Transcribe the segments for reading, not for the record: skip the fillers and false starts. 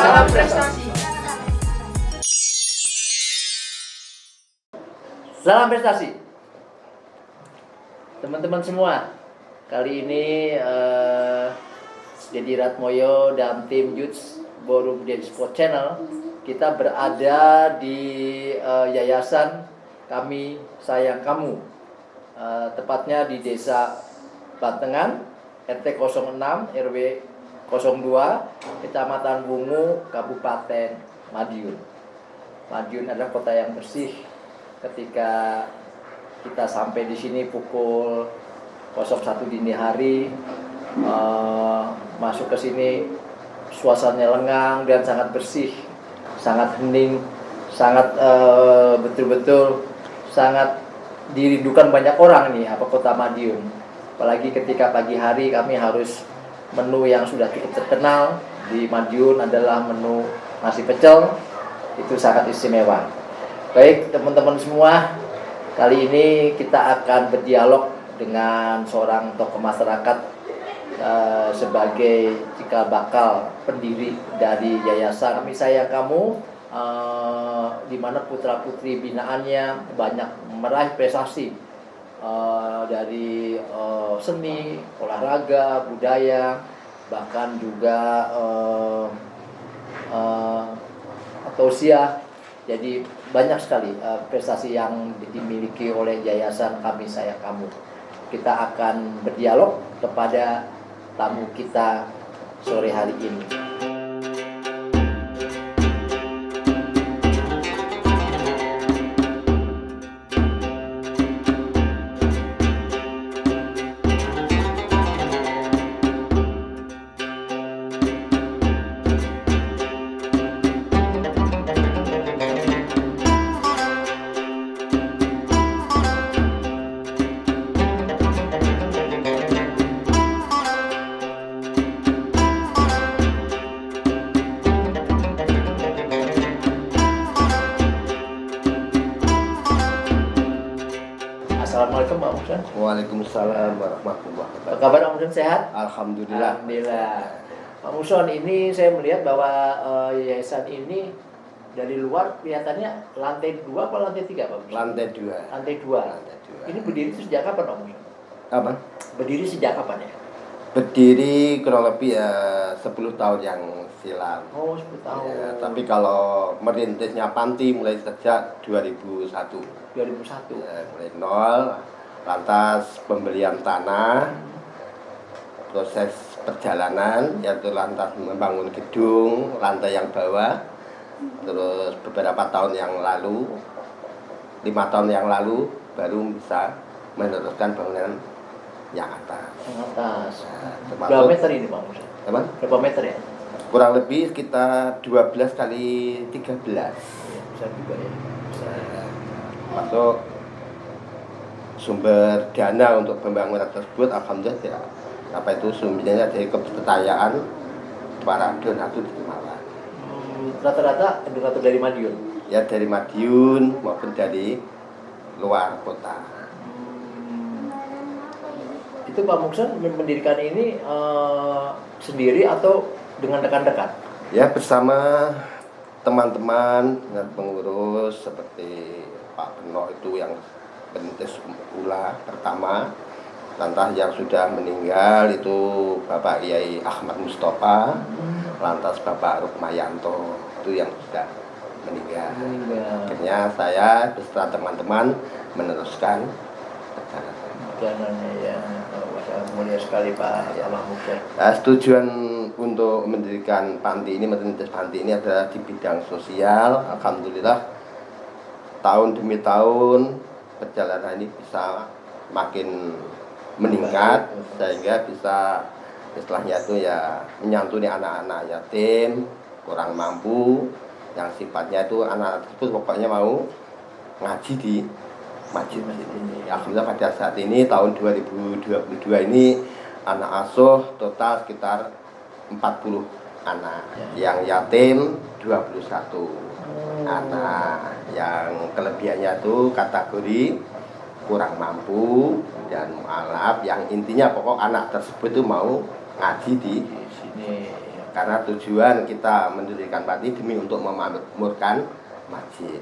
Salam prestasi. Salam prestasi. Teman-teman semua, kali ini Dedi Ratmoyo dan tim Youth Forum Dedi Sport Channel kita berada di Yayasan Kami Sayang Kamu, tepatnya di Desa Bantengan, RT 06 RW 02, Kecamatan Wungu, Kabupaten Madiun. Madiun adalah kota yang bersih. Ketika kita sampai di sini pukul 01 dini hari, masuk ke sini suasananya lengang dan sangat bersih, sangat hening, sangat betul-betul sangat dirindukan banyak orang nih kota Madiun. Apalagi ketika pagi hari kami harus menu yang sudah cukup terkenal di Madiun adalah menu nasi pecel, itu sangat istimewa. Baik teman-teman semua, kali ini kita akan berdialog dengan seorang tokoh masyarakat sebagai cikal bakal pendiri dari Yayasan Kami Sayang Kamu, di mana putra-putri binaannya banyak meraih prestasi dari seni, olahraga, budaya, bahkan juga tausiah. Jadi banyak sekali prestasi yang dimiliki oleh Yayasan Kami Sayang Kamu. Kita akan berdialog kepada tamu kita sore hari ini. Assalamualaikum Pak Muhsin. Waalaikumsalam warahmatullahi wabarakatuh. Apa kabar Pak Muhsin, sehat? Alhamdulillah. Alhamdulillah. Pak Muhsin, ini saya melihat bahwa yayasan ini dari luar kelihatannya lantai 2 atau lantai 3 Pak Muhsin? Lantai 2. Lantai 2. Lantai 2. Ini berdiri sejak kapan Pak Muhsin? Apa? Berdiri sejak kapan ya? Berdiri kurang lebih 10 tahun yang silam. Oh, 10 tahun. Ya, tapi kalau merintisnya panti mulai sejak 2001. 2001. Ya, mulai nol, lantas pembelian tanah, proses perjalanan, yaitu lantas membangun gedung, lantai yang bawah, terus beberapa tahun yang lalu, 5 tahun yang lalu, baru bisa meneruskan bangunan yang atas. Yang atas. Termasuk, Berapa meter ini Pak Muhsin? apa? Berapa meter ya? Kurang lebih sekitar 12 kali 13. Ya, besar juga ya. Besar. Masuk sumber dana untuk pembangunan tersebut, alhamdulillah ya, apa itu sumbernya dari kepercayaan para donatur di Malang. Rata-rata donatur dari Madiun. Ya dari Madiun maupun dari luar kota. Itu Pak Muhsin mendirikan ini sendiri atau dengan rekan-rekan? Ya bersama teman-teman dengan pengurus seperti Pak Beno itu yang perintis pula pertama, lantas yang sudah meninggal itu Bapak Kiai Ahmad Mustafa, lantas Bapak Rukmayanto itu yang sudah meninggal. Akhirnya saya beserta teman-teman meneruskan perjalanannya ya. Mulia sekali Pak Muhsin. Nah, tujuan untuk mendirikan panti ini, merintis panti ini adalah di bidang sosial. Alhamdulillah tahun demi tahun perjalanan ini bisa makin meningkat sehingga bisa istilahnya itu ya menyantuni anak-anak yatim, kurang mampu, yang sifatnya itu anak tersebut pokoknya mau ngaji di masjid ini. Alhamdulillah pada saat ini tahun 2022 ini anak asuh total sekitar 40 anak, yang yatim 21 anak, yang kelebihannya itu kategori kurang mampu dan mualaf, yang intinya pokok anak tersebut itu mau ngaji di sini. karena tujuan kita mendirikan panti demi untuk memakmurkan masjid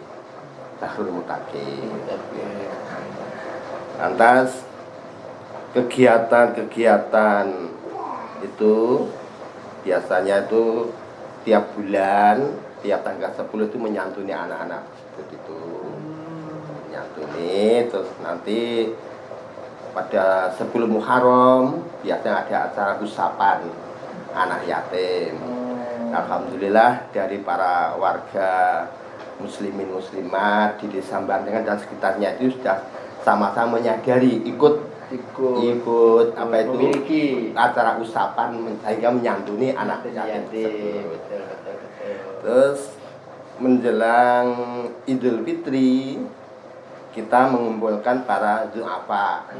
Bahrul Mutakin. Lantas kegiatan-kegiatan itu biasanya itu tiap bulan, tiap tanggal 10 itu menyantuni anak-anak begitu. Menyantuni, terus nanti pada 10 Muharram biasanya ada acara usapan anak yatim. Alhamdulillah dari para warga muslimin muslimat di Desa Bandengan dan sekitarnya itu sudah sama-sama menyadari ikut apa itu memiliki acara usapan sehingga menyantuni anak yatim tersebut. Terus menjelang Idul Fitri kita mengumpulkan para du'afa.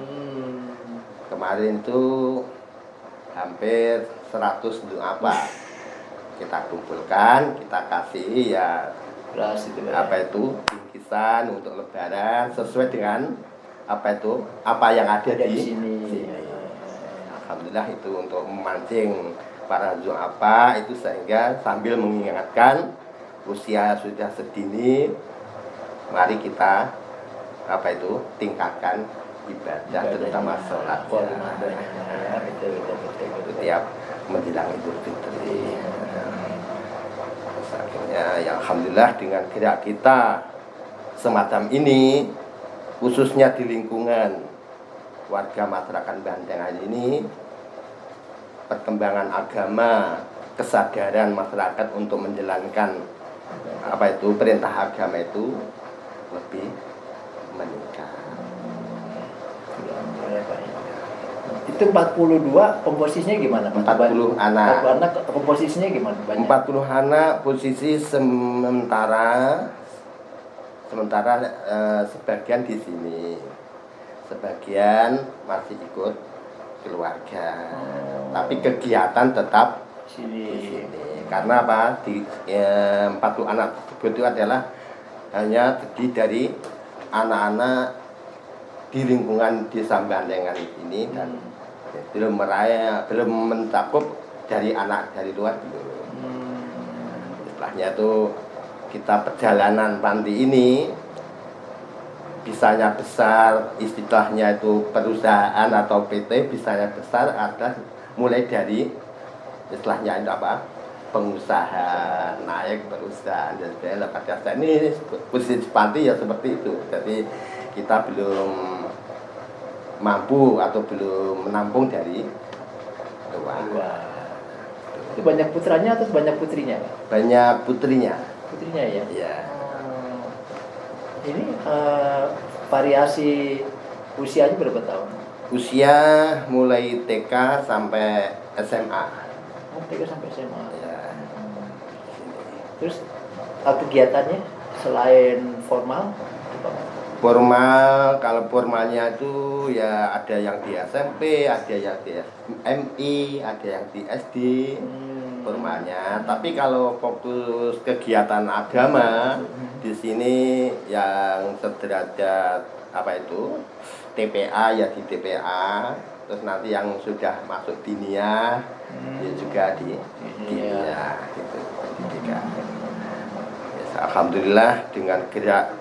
Kemarin itu hampir 100 du'afa kita kumpulkan, kita kasih ya apa itu bingkisan untuk lebaran sesuai dengan apa yang ada di sini. Alhamdulillah itu untuk memancing para du'afa itu sehingga sambil mengingatkan usia sudah sedini, mari kita tingkatkan ibadah terutama sholat tiap menjelang Idul Fitri. Akhirnya ya alhamdulillah dengan gerak kita semacam ini, khususnya di lingkungan warga masyarakat Bandengan ini, perkembangan agama, kesadaran masyarakat untuk menjalankan perintah agama itu lebih meningkat. Itu 42 komposisinya gimana Pak? 40 anak. 40 anak komposisinya gimana? Banyak. 40 anak posisi sementara sebagian di sini, sebagian masih ikut keluarga. Tapi kegiatan tetap di sini. Karena apa? 40 anak tersebut itu adalah hanya terdiri dari anak-anak di lingkungan Desa Bandengan ini dan belum mencakup dari anak dari luar belum. Setelahnya itu kita perjalanan panti ini bisanya besar, istilahnya itu perusahaan atau PT bisanya besar ada mulai dari istilahnya itu pengusaha naik perusahaan dan sebagainya. Pada saat ini posisi panti ya seperti itu. Jadi kita belum mampu atau belum menampung dari luar. Itu banyak putranya atau banyak putrinya Pak? Banyak putrinya. Putrinya ya? Iya. Ini variasi usianya berapa tahun? Usia mulai TK sampai SMA. TK sampai SMA. Ya. Terus kegiatannya selain formal? Formal, kalau formalnya itu ya ada yang di SMP, ada yang di MI, ada yang di SD. Formalnya, tapi kalau fokus kegiatan agama di sini yang sederajat TPA ya di TPA, terus nanti yang sudah masuk diniyah ya juga di diniyah gitu. Alhamdulillah dengan gerak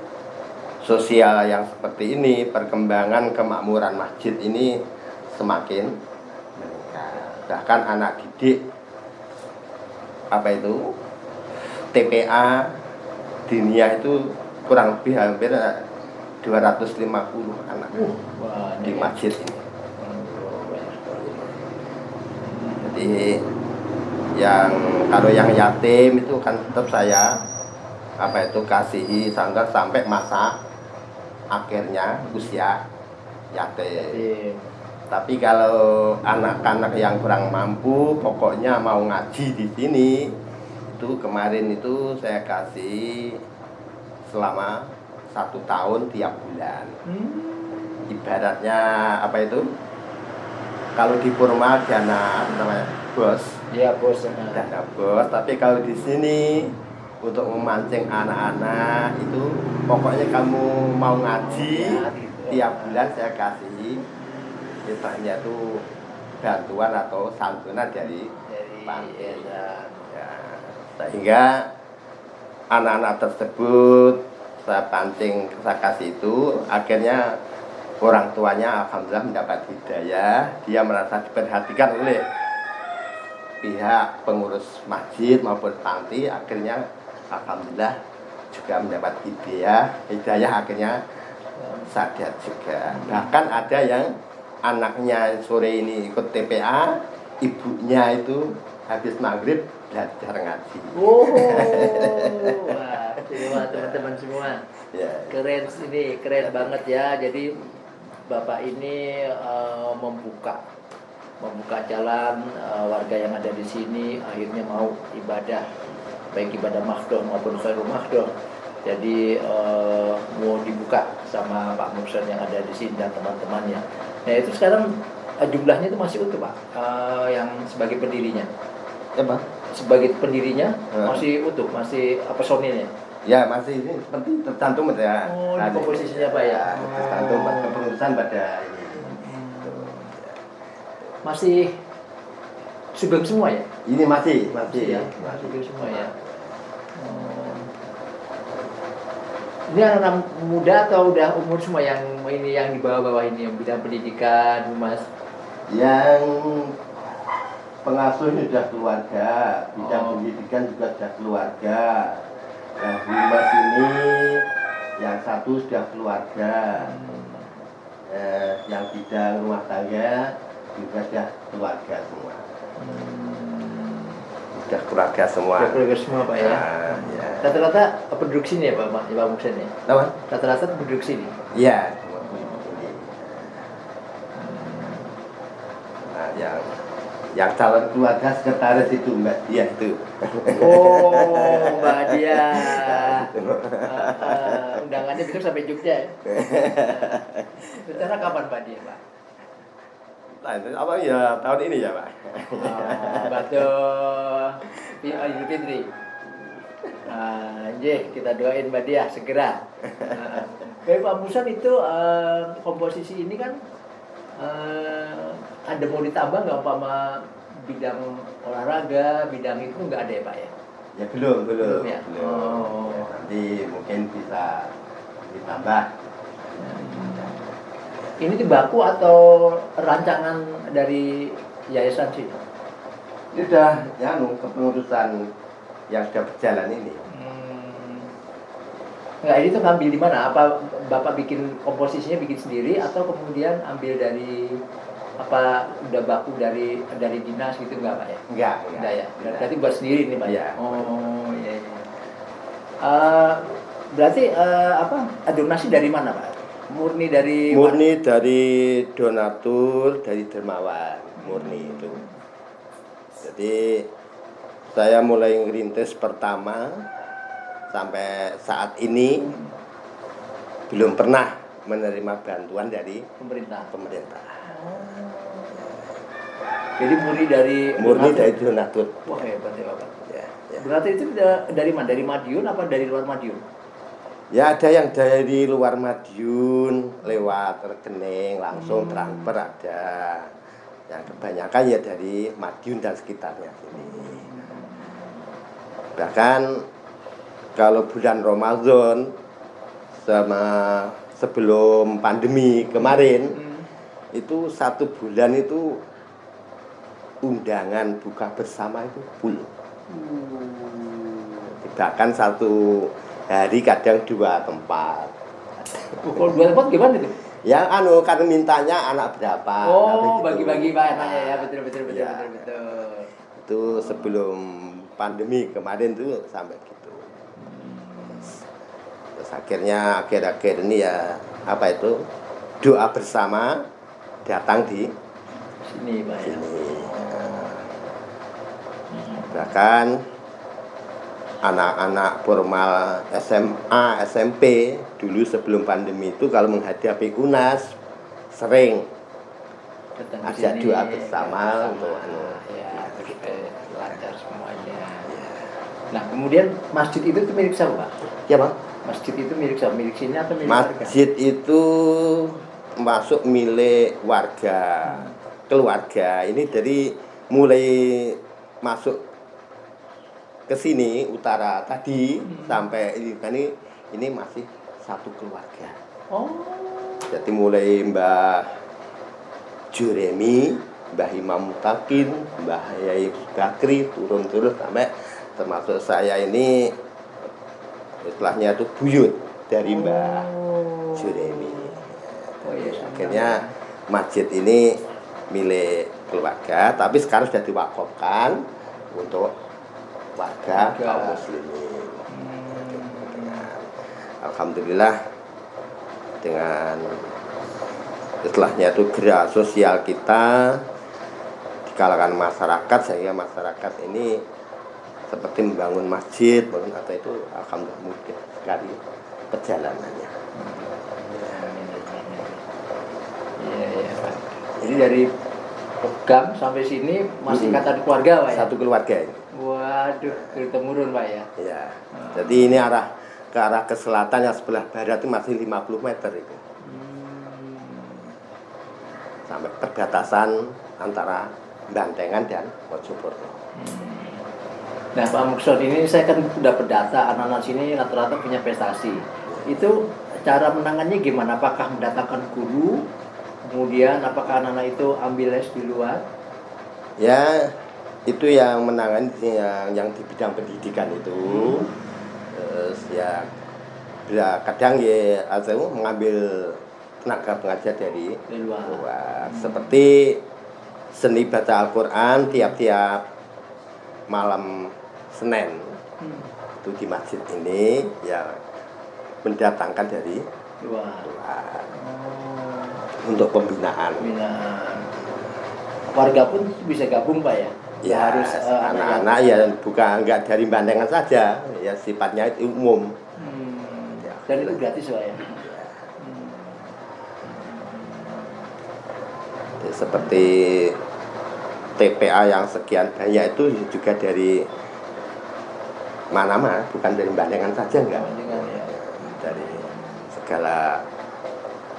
sosial yang seperti ini, perkembangan kemakmuran masjid ini semakin meningkat. Bahkan anak didik TPA diniyah itu kurang lebih hampir 250 anak di masjid ini. Jadi kalau yang yatim itu kan tetap saya kasihi sampai masa akhirnya usia yatim. Tapi kalau anak-anak yang kurang mampu, pokoknya mau ngaji di sini, itu kemarin itu saya kasih selama 1 tahun tiap bulan. Ibaratnya kalau di formal dana bos. Iya bos. Dana bos. Tapi kalau di sini untuk memancing anak-anak itu pokoknya kamu mau ngaji tiap bulan saya kasih. Istilahnya itu bantuan atau santunan dari panti. ya. Ya, sehingga anak-anak tersebut saya pancing, saya kasih itu, akhirnya orang tuanya alhamdulillah mendapat hidayah. Dia merasa diperhatikan oleh pihak pengurus masjid maupun panti, akhirnya alhamdulillah juga mendapat hidayah akhirnya sadar juga. Bahkan ada yang anaknya sore ini ikut TPA, ibunya itu habis maghrib belajar ngaji. Oh, wah, semua teman-teman semua. Ya. Keren sini, keren banget ya. Jadi Bapak ini membuka jalan warga yang ada di sini akhirnya mau ibadah, baik ibadah mahdoh maupun khairul mahdoh. Jadi mau dibuka sama Pak Mursan yang ada di sini dan teman-temannya. Nah itu sekarang jumlahnya itu masih utuh Pak, yang sebagai pendirinya. Ya, Bang. Sebagai pendirinya masih utuh, masih personilnya. Ya, masih ini penting tercantum ya. Oh, di komposisinya Pak ya. Tercantum kepengurusan pada ini. Masih subeng semua ya? Ini masih Ya, masih. subeng semua ya. Ini anak-anak muda atau udah umur semua yang ini yang di bawah-bawah ini yang bidang pendidikan, Mas? Yang pengasuh ini sudah keluarga, bidang Oh. pendidikan juga sudah keluarga. Yang humas ini yang satu sudah keluarga. Yang bidang rumah tangga juga sudah keluarga semua. Sudah keluarga semua. Udah keluarga semua Pak ya. Nah, ya. Rata-rata penduduk sini ya Pak Muksen ya? Apa? Rata-rata penduduk sini. Iya, semua ini. Nah, yang calon keluarga sekretaris itu Mbak Dia itu. Oh, Mbak Dia. Undangannya besok sampai Jogja ya? Rencana kapan Mbak Dia, Pak? Nah, itu apa ya tahun ini ya Pak? Batu Idul Fitri. Kita doain Mbak Dia segera. Baik Pak Musan itu komposisi ini kan ada mau ditambah nggak umpama bidang olahraga, bidang itu nggak ada ya Pak ya? Ya belum ya? belum. Oh. Ya, nanti mungkin bisa ditambah. Ini tuh baku atau rancangan dari yayasan sih? Ini sudah ya kepengurusan yang sudah berjalan ini. Nggak, ini tuh ngambil di mana? Apa Bapak bikin komposisinya bikin sendiri atau kemudian ambil dari apa udah baku dari dinas gitu nggak Pak ya? Enggak ya. Berarti buat sendiri nih Pak. Iya. Oh iya. Berarti donasi dari mana Pak? Murni dari donatur dari dermawan murni itu. Jadi saya mulai ngerintis pertama sampai saat ini belum pernah menerima bantuan dari pemerintah. Jadi murni dari donatur. Wah hebat ya Bapak. Ya. Berarti itu dari mana? Dari Madiun apa dari luar Madiun? Ya ada yang dari luar Madiun lewat rekening langsung transfer ada. Yang kebanyakan ya dari Madiun dan sekitarnya sini. Bahkan kalau bulan Ramadan sama sebelum pandemi kemarin itu 1 bulan itu undangan buka bersama itu full. Bahkan 1 hari kadang 2 tempat. Kalau 2 tempat gimana itu? Yang kan mintanya anak berapa? Oh, bagi-bagi Pak namanya ya, betul. Itu sebelum pandemi kemarin tuh sampai gitu. Terus akhirnya akhir-akhir ini ya doa bersama datang di sini Pak ya. Bahkan anak-anak formal SMA, SMP dulu sebelum pandemi itu kalau menghadapi UNAS sering ajak doa bersama untuk lancar semuanya. Nah, kemudian masjid itu milik siapa, Pak? Ya, Bang. Masjid itu milik siapa? Milik sini atau milik masjid warga? Itu masuk milik warga. Keluarga. Ini dari mulai masuk ke sini utara tadi sampai ini masih satu keluarga. Oh. Jadi mulai Mbah Juremi, Mbah Imam Mutakin, Mbah Yai Bakri turun-turun sampai termasuk saya ini istilahnya itu buyut dari Mbah Juremi. Oh iya. Akhirnya masjid ini milik keluarga, tapi sekarang sudah diwakafkan untuk warga kaum muslimin. Alhamdulillah dengan istilahnya itu gerak sosial kita di kalangan masyarakat, sehingga masyarakat ini seperti membangun masjid, atau itu alhamdulillah mudah sekali perjalanannya. Iya, Pak. Jadi dari Pogam sampai sini masih ikatan keluarga, Pak ya? Satu keluarga ini. Waduh, turun-temurun, Pak ya? Iya. Jadi ini ke arah ke selatan yang sebelah barat itu masih 50 meter itu. Sampai perbatasan antara Bantengan dan Mojokerto. Nah, Pak Mukson, ini saya kan sudah berdata, anak-anak sini rata-rata punya prestasi. Itu cara menangannya gimana? Apakah mendatangkan guru? Kemudian apakah anak-anak itu ambil les di luar? Ya, itu yang menangani yang di bidang pendidikan itu. Terus ya kadang ya aku mengambil tenaga pengajar dari luar. Seperti seni baca Al-Quran tiap-tiap malam Senin itu di masjid ini ya mendatangkan dari luar. Untuk pembinaan. Warga pun bisa gabung, Pak ya? Ya, harus anak-anak ya bukan enggak dari Bandengan saja, ya sifatnya itu umum. Ya. Dan itu gratis, Pak ya? Seperti TPA yang sekian banyak itu juga dari mana-mana, bukan dari Bandengan saja enggak. Ya. Dari segala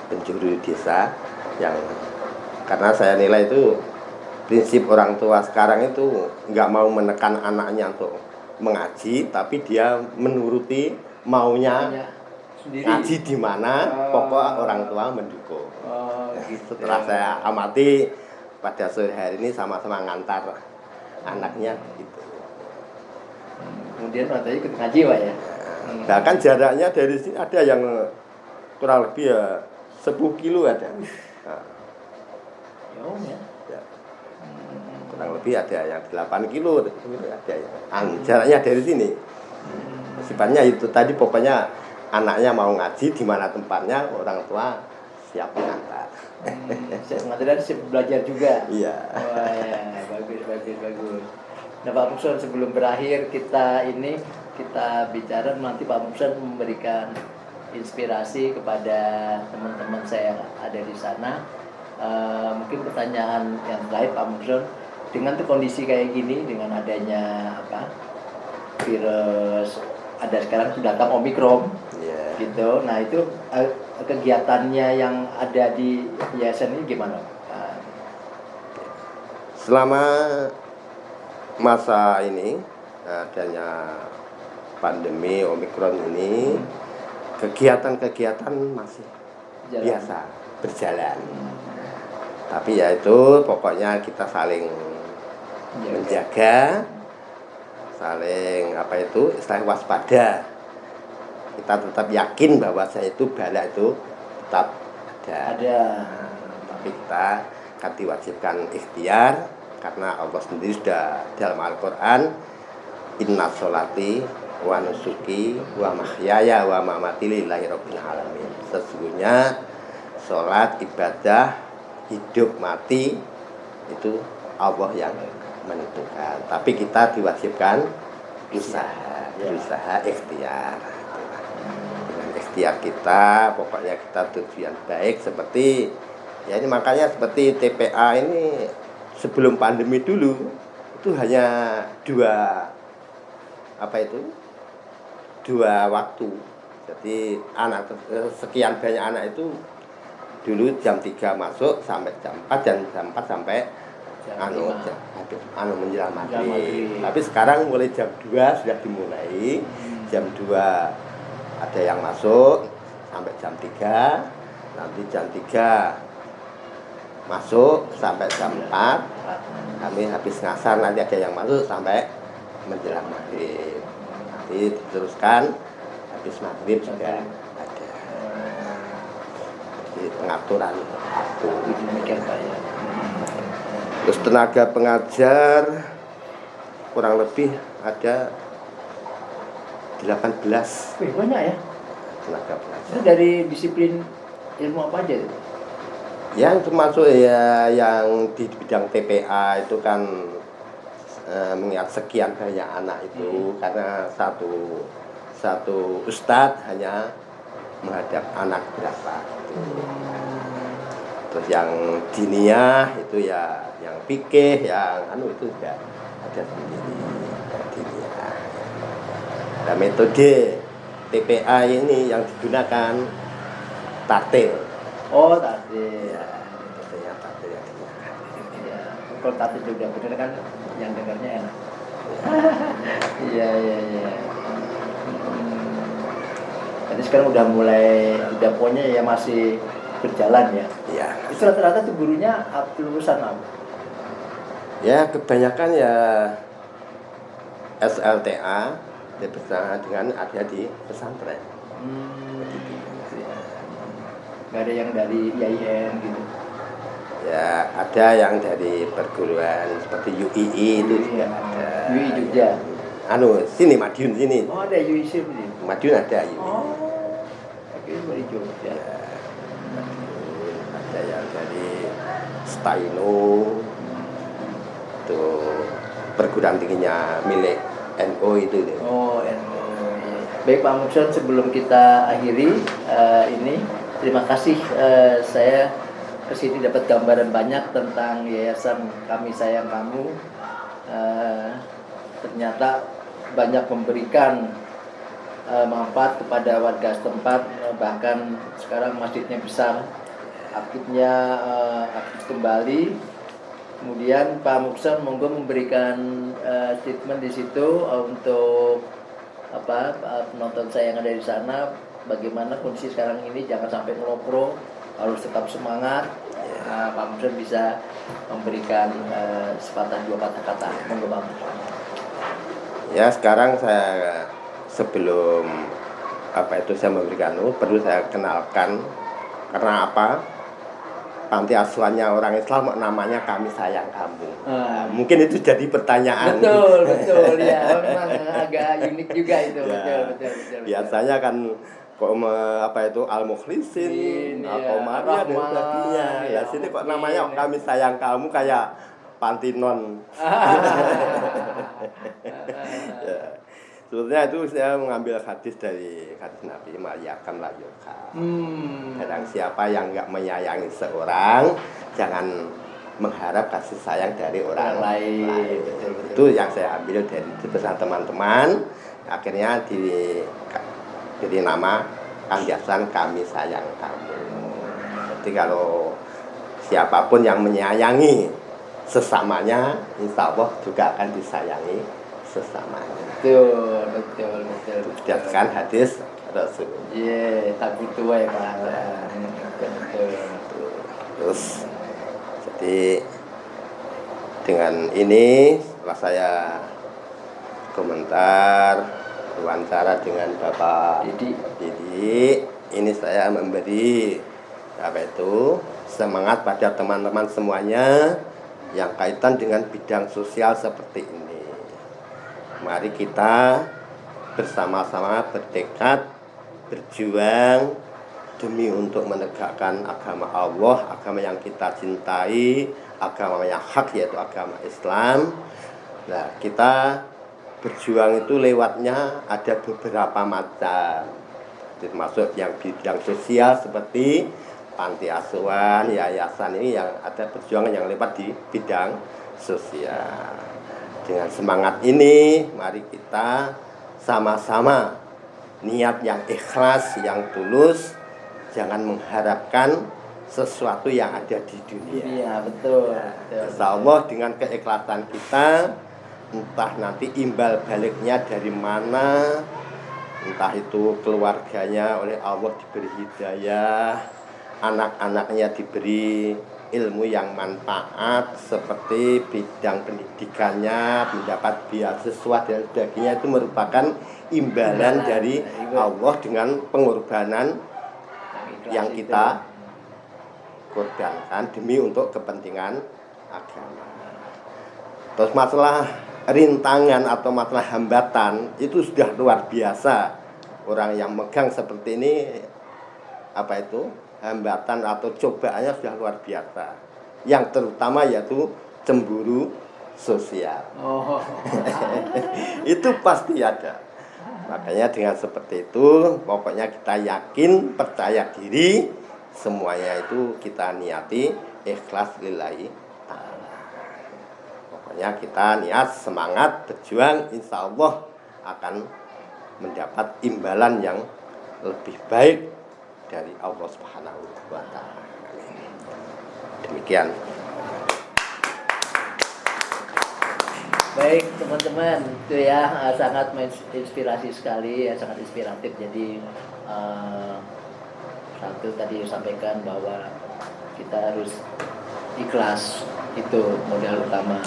penjuru desa yang karena saya nilai itu prinsip orang tua sekarang itu nggak mau menekan anaknya untuk mengaji, tapi dia menuruti maunya sendiri. Ngaji di mana, pokok orang tua mendukung. Gitu. Setelah saya amati pada sore hari ini sama-sama ngantar anaknya gitu. Kemudian katanya ikut ngaji, Pak ya? Bahkan jaraknya dari sini ada yang kurang lebih ya 10 kilo ada. Nah. Ya. Kurang lebih ada yang 8 kilo ada yang jaraknya dari sini. Sifatnya itu tadi, pokoknya anaknya mau ngaji di mana tempatnya, orang tua siap mengantar. Siap mengantar dan siap belajar juga. Iya. Wah, ya, bagus. Nah, Pak Mukson, sebelum berakhir kita bicara, nanti Pak Mukson memberikan inspirasi kepada teman-teman saya yang ada di sana. Mungkin pertanyaan yang terakhir, Pak Mukson, dengan kondisi kayak gini, dengan adanya virus, ada sekarang sudah datang Omikron, gitu. Nah, itu kegiatannya yang ada di yayasan ini gimana? Selama masa ini adanya pandemi Omikron ini, kegiatan-kegiatan masih biasa berjalan. Tapi ya itu pokoknya kita saling menjaga, saling istilah waspada. Kita tetap yakin bahwa bala itu tetap ada. Tapi kita akan diwajibkan ikhtiar, karena Allah sendiri sudah dalam Al-Quran, inna sholati wa nusuki wa mahyaya wa mamati lillahi rabbil alamin. Sesungguhnya sholat, ibadah, hidup, mati itu Allah yang menentukan. Tapi kita diwajibkan berusaha ikhtiar. Dengan ikhtiar kita, pokoknya kita tujuan baik. Seperti ya ini makanya seperti TPA ini sebelum pandemi dulu itu hanya dua waktu. Jadi sekian banyak anak itu dulu jam 3 masuk sampai jam 4 dan jam 4 sampai menjelang Menjelang maghrib. maghrib. Tapi sekarang mulai jam 2 sudah dimulai. Jam 2 ada yang masuk sampai jam 3. Nanti jam 3 masuk sampai jam 4. Kami habis ngasar, nanti ada yang masuk sampai menjelang maghrib. Nanti diteruskan habis maghrib juga ada. Jadi pengaturan waktu. Demikian Pak ya. Terus tenaga pengajar kurang lebih ada 18 Wih, banyak ya. tenaga pengajar. Itu dari disiplin ilmu apa aja itu? Yang termasuk ya yang di bidang TPA itu kan mengingat sekian banyak anak itu karena satu ustadz hanya menghadap anak berapa gitu. Terus yang diniyah itu ya yang fikih yang itu juga ada sendiri diniyah. Nah, metode TPA ini yang digunakan taktil. Oh, tadi. Ya, metodenya taktil yang digunakan. Ya, kalau tadi juga bener kan yang dengarnya enak. Iya, iya, iya. Jadi sekarang udah pokoknya ya masih berjalan ya. Iya. Itu rata-rata tuh gurunya lulusan apa? Ya, kebanyakan ya SLTA ya bersama dengan ada di pesantren. Gak ada yang dari IAIN gitu. Ya, ada yang dari perguruan seperti UII itu juga ada. UI Jogja. Sini Madiun sini. Oh, ada UI sini. Madiun ada UI. Oh. Oke, dari Jogja. Ya, Madiun ada yang dari Staino. Itu perguruan tingginya milik NU itu. Oh, NU. Baik Pak Mukson, sebelum kita akhiri ini, terima kasih saya kesini dapat gambaran banyak tentang Yayasan Kami Sayang Kamu. Ternyata banyak memberikan manfaat kepada warga setempat, bahkan sekarang masjidnya besar, aktif kembali. Kemudian Pak Mukson monggo memberikan statement di situ untuk penonton saya yang ada di sana, bagaimana kondisi sekarang ini, jangan sampai ngelopro, harus tetap semangat. Pak Mukson bisa memberikan sepatah dua patah kata. Monggo Pak Mukson. Ya, sekarang saya sebelum saya memberikan perlu saya kenalkan karena apa? Panti asuhannya orang Islam namanya Kami Sayang Kamu. Mungkin itu jadi pertanyaan. Betul ya. Memang agak unik juga itu. Ya, betul. Biasanya kan kok Al-Mukhlisin, Al-Qomariah dan sebagainya. Ya, sini kok namanya Kami Sayang Kamu kayak panti non. Ya. Sebetulnya itu saya mengambil hadis dari hadis Nabi Maryam Layuka. Kadang siapa yang nggak menyayangi seorang, jangan mengharap kasih sayang dari orang lain. Betul. Itu yang saya ambil dari pesan teman-teman. Akhirnya jadi nama Yayasan Kami Sayang Kamu. Jadi kalau siapapun yang menyayangi sesamanya, insya Allah juga akan disayangi sesamanya. Betul. Berdasarkan hadis Rasul. Iya, tak tua ya Pak. Betul. Terus jadi dengan ini setelah saya komentar wawancara dengan Bapak Didi, ini saya memberi semangat pada teman-teman semuanya yang kaitan dengan bidang sosial seperti ini. Mari kita bersama-sama bertekad, berjuang demi untuk menegakkan agama Allah, agama yang kita cintai, agama yang hak yaitu agama Islam. Nah, kita berjuang itu lewatnya ada beberapa macam, termasuk yang bidang sosial seperti panti asuhan, yayasan ini yang ada perjuangan yang lewat di bidang sosial. Dengan semangat ini, mari kita sama-sama niat yang ikhlas, yang tulus, jangan mengharapkan sesuatu yang ada di dunia. Iya, betul. Insya Allah dengan keikhlasan kita, entah nanti imbal baliknya dari mana, entah itu keluarganya oleh Allah diberi hidayah, anak-anaknya diberi ilmu yang manfaat seperti bidang pendidikannya, mendapat beasiswa dan sebagainya, itu merupakan imbalan dari Allah dengan pengorbanan yang kita korbankan demi untuk kepentingan agama. Terus masalah rintangan atau masalah hambatan itu sudah luar biasa. Orang yang megang seperti ini, apa itu, hambatan atau cobaannya sudah luar biasa. Yang terutama yaitu cemburu sosial. Oh. Itu pasti ada. Makanya dengan seperti itu, pokoknya kita yakin, percaya diri, semuanya itu kita niati ikhlas lillahi ta'ala. Pokoknya kita niat, semangat, berjuang, insya Allah akan mendapat imbalan yang lebih baik dari Allah Subhanahu wa Ta'ala. Demikian. Baik teman-teman, itu ya sangat menginspirasi sekali ya, sangat inspiratif. Jadi satu tadi sampaikan bahwa kita harus ikhlas, itu modal utama.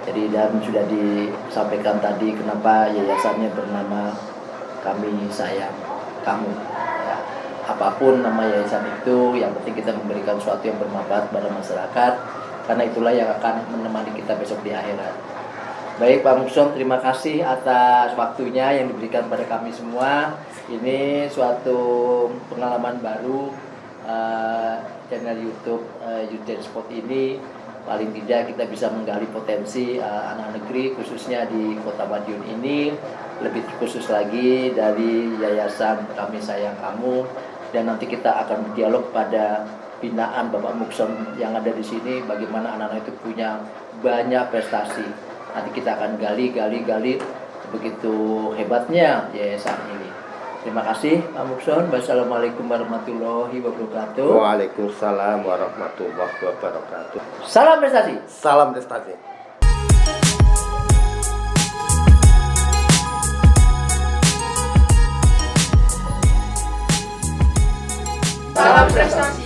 Jadi dan sudah disampaikan tadi kenapa yayasannya bernama Kami Sayang Kamu. Ya, apapun nama yayasan itu, yang penting kita memberikan sesuatu yang bermanfaat pada masyarakat, karena itulah yang akan menemani kita besok di akhirat. Baik Pak Muksom, terima kasih atas waktunya yang diberikan pada kami semua. Ini suatu pengalaman baru, channel YouTube Youth Spot ini. Paling tidak kita bisa menggali potensi anak negeri, khususnya di Kota Madiun ini. Lebih khusus lagi dari Yayasan Kami Sayang Kamu. Dan nanti kita akan berdialog pada binaan Bapak Muksom yang ada di sini. Bagaimana anak-anak itu punya banyak prestasi. Nanti kita akan gali begitu hebatnya yayasan ini. Terima kasih Pak Mukson. Wassalamualaikum warahmatullahi wabarakatuh. Waalaikumsalam warahmatullahi wabarakatuh. Salam prestasi. Salam prestasi. Salam prestasi.